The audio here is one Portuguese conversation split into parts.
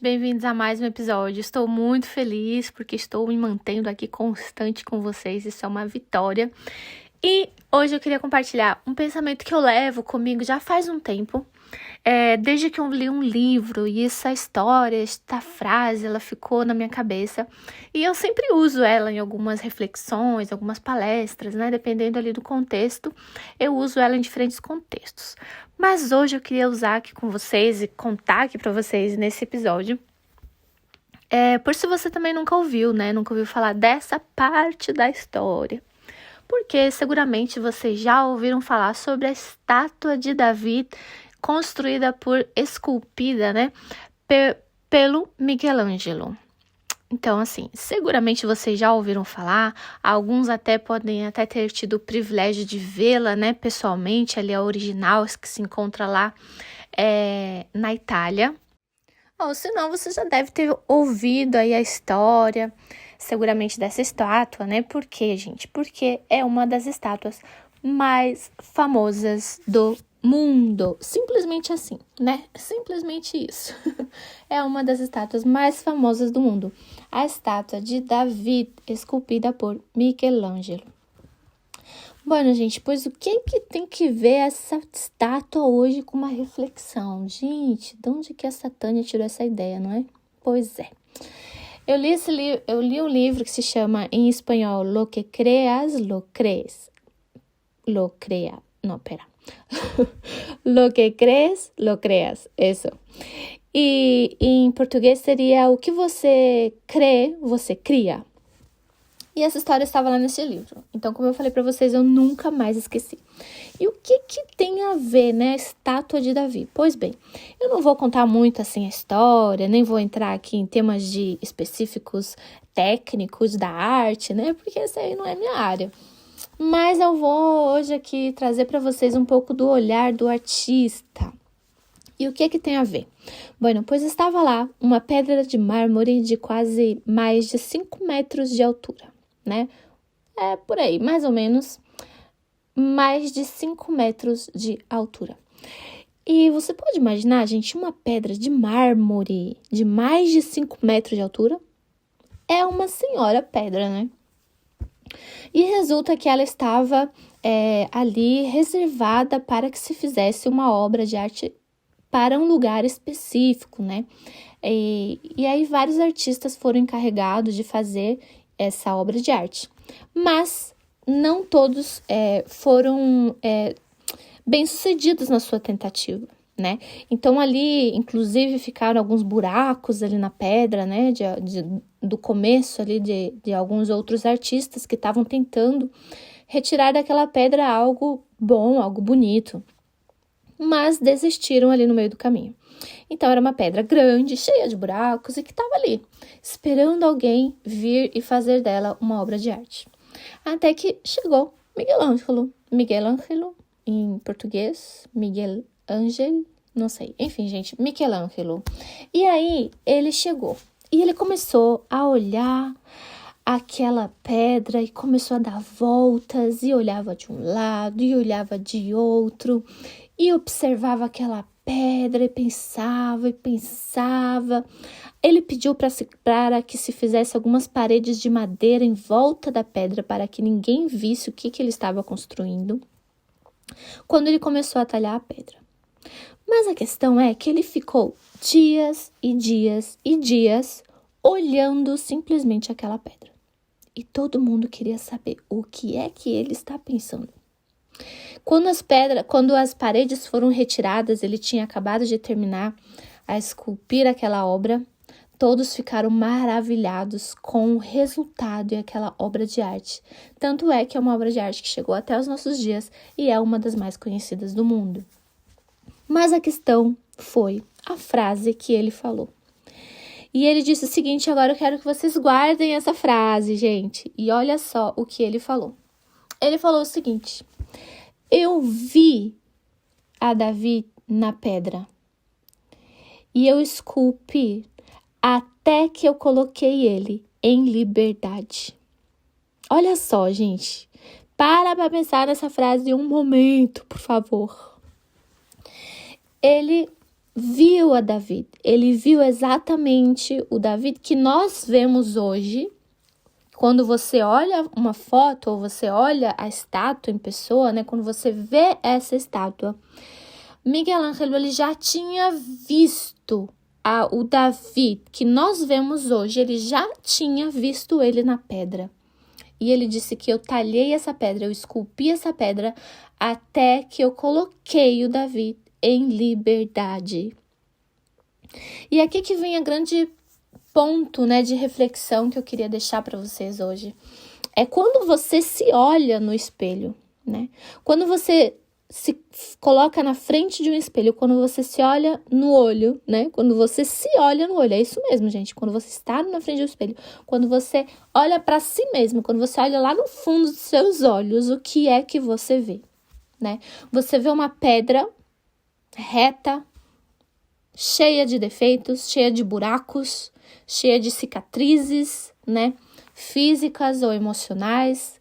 bem-vindos a mais um episódio. Estou muito feliz porque estou me mantendo aqui constante com vocês, isso é uma vitória. E hoje eu queria compartilhar um pensamento que eu levo comigo já faz um tempo, desde que eu li um livro e essa história, esta frase, ela ficou na minha cabeça. E eu sempre uso ela em algumas reflexões, algumas palestras, né? Dependendo ali do contexto, eu uso ela em diferentes contextos. Mas hoje eu queria usar aqui com vocês e contar aqui para vocês nesse episódio, por se você também nunca ouviu, né? Nunca ouviu falar dessa parte da história. Porque seguramente vocês já ouviram falar sobre a estátua de Davi construída esculpida, né? Pelo Michelangelo. Então, assim, seguramente vocês já ouviram falar, alguns podem ter tido o privilégio de vê-la, né, pessoalmente, ali a original, que se encontra lá na Itália. Ou senão, você já deve ter ouvido aí a história, seguramente dessa estátua, né? Por quê, gente? Porque é uma das estátuas mais famosas do mundo. Simplesmente assim, né? Simplesmente isso. É uma das estátuas mais famosas do mundo. A estátua de Davi, esculpida por Michelangelo. Bom, gente, pois o que tem que ver essa estátua hoje com uma reflexão? Gente, de onde que essa Tânia tirou essa ideia, não é? Pois é. Eu li um livro que se chama, em espanhol, Lo que creas, lo crees. Lo que crees, lo creas. Isso. E em português seria o que você crê, você cria. E essa história estava lá nesse livro. Então, como eu falei para vocês, eu nunca mais esqueci. E o que tem a ver, né, a estátua de Davi? Pois bem, eu não vou contar muito assim a história, nem vou entrar aqui em temas específicos técnicos da arte, né? Porque essa aí não é minha área. Mas eu vou hoje aqui trazer para vocês um pouco do olhar do artista. E o que tem a ver? Bom, pois estava lá uma pedra de mármore de quase mais de 5 metros de altura, né? É por aí, mais ou menos, mais de 5 metros de altura. E você pode imaginar, gente, uma pedra de mármore de mais de 5 metros de altura? É uma senhora pedra, né? E resulta que ela estava ali reservada para que se fizesse uma obra de arte para um lugar específico, né? E aí vários artistas foram encarregados de fazer essa obra de arte. Mas não todos foram bem-sucedidos na sua tentativa, né? Então ali, inclusive, ficaram alguns buracos ali na pedra, né? Do começo ali de alguns outros artistas que estavam tentando retirar daquela pedra algo bom, algo bonito. Mas desistiram ali no meio do caminho. Então era uma pedra grande, cheia de buracos e que estava ali, esperando alguém vir e fazer dela uma obra de arte. Até que chegou Michelangelo, em português, Miguel Ángel, não sei, enfim, gente, Michelangelo. E aí ele chegou e ele começou a olhar aquela pedra e começou a dar voltas e olhava de um lado e olhava de outro e observava aquela pedra e pensava. Ele pediu para que se fizesse algumas paredes de madeira em volta da pedra para que ninguém visse o que ele estava construindo, quando ele começou a talhar a pedra. Mas a questão é que ele ficou dias e dias e dias olhando simplesmente aquela pedra. E todo mundo queria saber o que é que ele está pensando. Quando as paredes foram retiradas, ele tinha acabado de terminar a esculpir aquela obra. Todos ficaram maravilhados com o resultado e aquela obra de arte. Tanto é que é uma obra de arte que chegou até os nossos dias e é uma das mais conhecidas do mundo. Mas a questão foi a frase que ele falou. E ele disse o seguinte: agora eu quero que vocês guardem essa frase, gente. E olha só o que ele falou. Ele falou o seguinte: eu vi a Davi na pedra e eu esculpi até que eu coloquei ele em liberdade. Olha só, gente. Para pensar nessa frase um momento, por favor. Ele viu a Davi, ele viu exatamente o Davi que nós vemos hoje. Quando você olha uma foto ou você olha a estátua em pessoa, né? Quando você vê essa estátua, Miguel Ângelo ele já tinha visto o Davi que nós vemos hoje, ele já tinha visto ele na pedra. E ele disse que eu talhei essa pedra, eu esculpi essa pedra até que eu coloquei o Davi em liberdade. E aqui que vem a grande ponto, né, de reflexão que eu queria deixar para vocês hoje. É quando você se olha no espelho, né? Quando você se coloca na frente de um espelho, quando você se olha no olho, né? Quando você se olha no olho, é isso mesmo, gente. Quando você está na frente do espelho, quando você olha para si mesmo, quando você olha lá no fundo dos seus olhos, o que é que você vê, né? Você vê uma pedra reta, cheia de defeitos, cheia de buracos, cheia de cicatrizes, né? Físicas ou emocionais,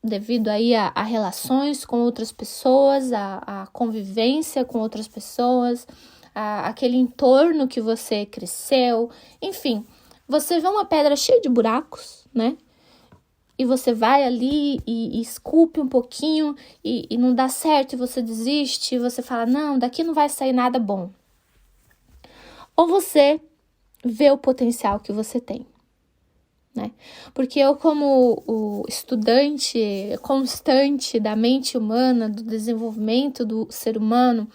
devido aí a relações com outras pessoas, a convivência com outras pessoas, aquele entorno que você cresceu, enfim, você vê uma pedra cheia de buracos, né? E você vai ali e esculpe um pouquinho e não dá certo, e você desiste, e você fala, não, daqui não vai sair nada bom. Ou você vê o potencial que você tem, né? Porque eu, como o estudante constante da mente humana, do desenvolvimento do ser humano,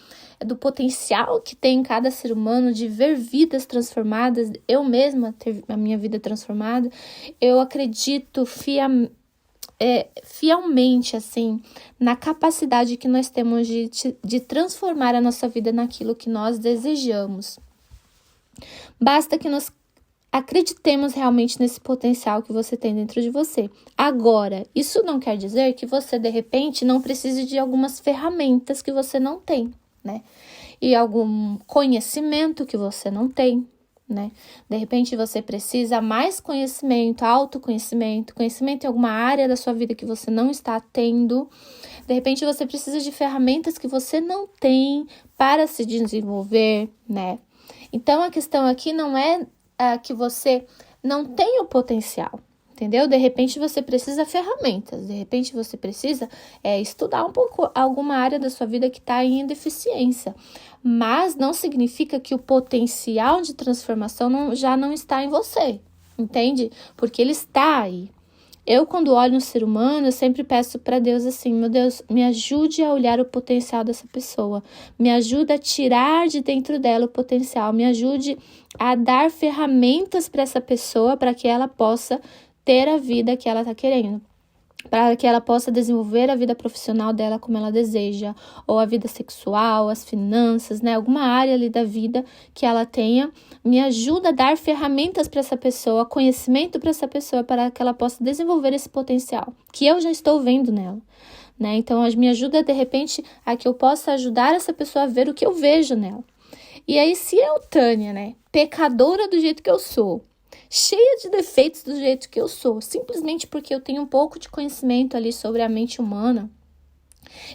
do potencial que tem cada ser humano de ver vidas transformadas, eu mesma ter a minha vida transformada, eu acredito fielmente, assim, na capacidade que nós temos de transformar a nossa vida naquilo que nós desejamos. Basta que nós acreditemos realmente nesse potencial que você tem dentro de você. Agora, isso não quer dizer que você, de repente, não precise de algumas ferramentas que você não tem, né? E algum conhecimento que você não tem, né? De repente, você precisa mais conhecimento, autoconhecimento, conhecimento em alguma área da sua vida que você não está tendo. De repente, você precisa de ferramentas que você não tem para se desenvolver, né? Então, a questão aqui não é que você não tem o potencial, entendeu? De repente, você precisa de ferramentas, de repente, você precisa estudar um pouco alguma área da sua vida que está em deficiência, mas não significa que o potencial de transformação já não está em você, entende? Porque ele está aí. Eu, quando olho no ser humano, eu sempre peço para Deus assim, meu Deus, me ajude a olhar o potencial dessa pessoa, me ajude a tirar de dentro dela o potencial, me ajude a dar ferramentas para essa pessoa para que ela possa ter a vida que ela está querendo, para que ela possa desenvolver a vida profissional dela como ela deseja, ou a vida sexual, as finanças, né? Alguma área ali da vida que ela tenha, me ajuda a dar ferramentas para essa pessoa, conhecimento para essa pessoa, para que ela possa desenvolver esse potencial, que eu já estou vendo nela, né? Então, me ajuda, de repente, a que eu possa ajudar essa pessoa a ver o que eu vejo nela. E aí, se eu, Tânia, né, pecadora do jeito que eu sou, cheia de defeitos do jeito que eu sou, simplesmente porque eu tenho um pouco de conhecimento ali sobre a mente humana,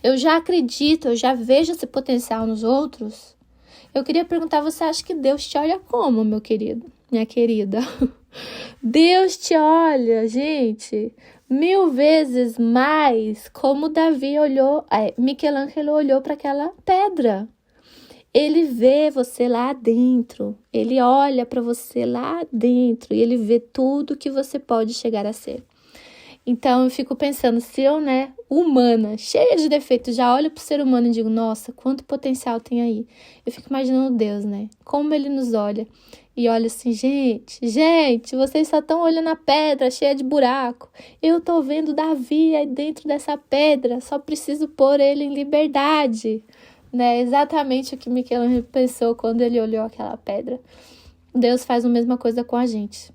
eu já acredito, eu já vejo esse potencial nos outros, eu queria perguntar, você acha que Deus te olha como, meu querido, minha querida? Deus te olha, gente, 1000 vezes mais como Davi olhou, Michelangelo olhou para aquela pedra. Ele vê você lá dentro, ele olha para você lá dentro e ele vê tudo que você pode chegar a ser. Então, eu fico pensando, se eu, né, humana, cheia de defeitos, já olho para o ser humano e digo, nossa, quanto potencial tem aí. Eu fico imaginando Deus, né, como ele nos olha e olha assim, gente, vocês só estão olhando a pedra cheia de buraco. Eu tô vendo Davi aí dentro dessa pedra, só preciso pôr ele em liberdade. Né? Exatamente o que Michelangelo pensou quando ele olhou aquela pedra. Deus faz a mesma coisa com a gente.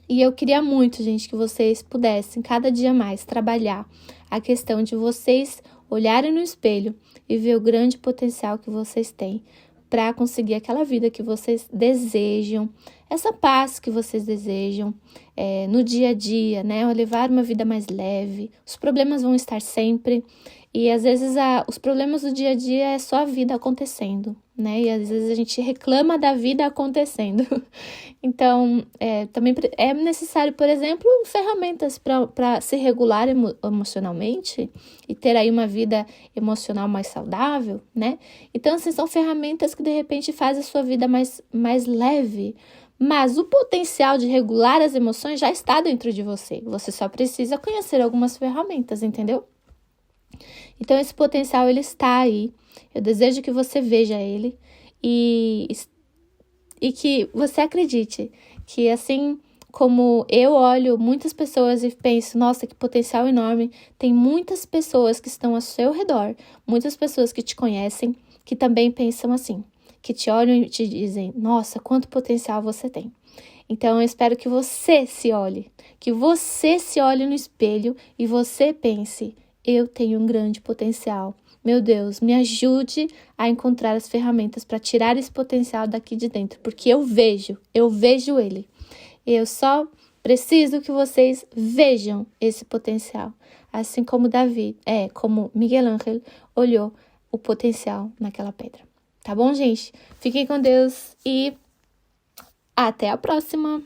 E eu queria muito, gente, que vocês pudessem cada dia mais trabalhar a questão de vocês olharem no espelho e ver o grande potencial que vocês têm para conseguir aquela vida que vocês desejam. essa paz que vocês desejam no dia a dia, né? Levar uma vida mais leve. Os problemas vão estar sempre. E às vezes os problemas do dia a dia é só a vida acontecendo, né? E às vezes a gente reclama da vida acontecendo. Então, também é necessário, por exemplo, ferramentas para se regular emocionalmente e ter aí uma vida emocional mais saudável, né? Então, assim, são ferramentas que de repente fazem a sua vida mais leve. Mas o potencial de regular as emoções já está dentro de você. Você só precisa conhecer algumas ferramentas, entendeu? Então, esse potencial, ele está aí. Eu desejo que você veja ele e que você acredite que, assim como eu olho muitas pessoas e penso, nossa, que potencial enorme, tem muitas pessoas que estão ao seu redor, muitas pessoas que te conhecem, que também pensam assim, que te olham e te dizem, nossa, quanto potencial você tem. Então, eu espero que você se olhe no espelho e você pense, eu tenho um grande potencial. Meu Deus, me ajude a encontrar as ferramentas para tirar esse potencial daqui de dentro, porque eu vejo ele. Eu só preciso que vocês vejam esse potencial, assim como como Miguel Ángel olhou o potencial naquela pedra. Tá bom, gente? Fiquem com Deus e até a próxima!